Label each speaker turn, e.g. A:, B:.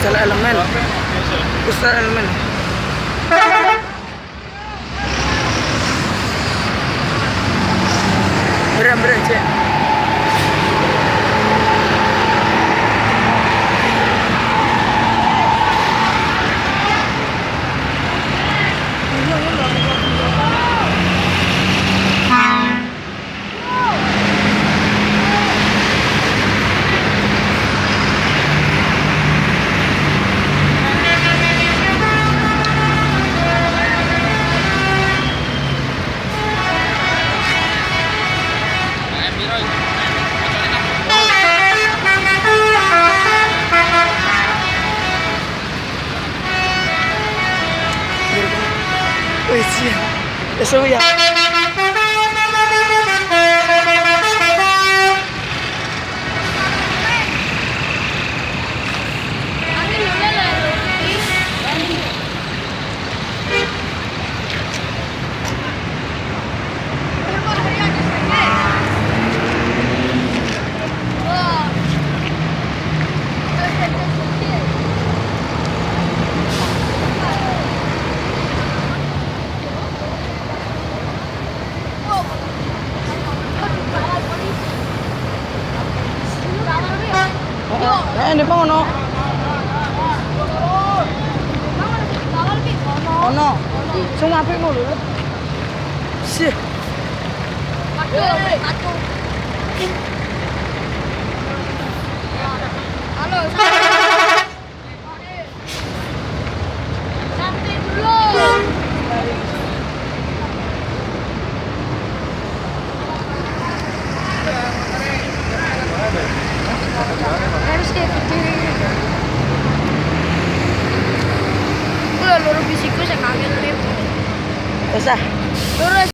A: Ustaz elemen. Ustaz elemen. Berat cek. Wih, ya seru ya. Ini bang ono. Ono. Semua apik ngono lho. Sih. Aduh. Halo. Santai dulu. Harus kayak gitu. Lurus bisiku saya kaget nih. Usah. Lurus.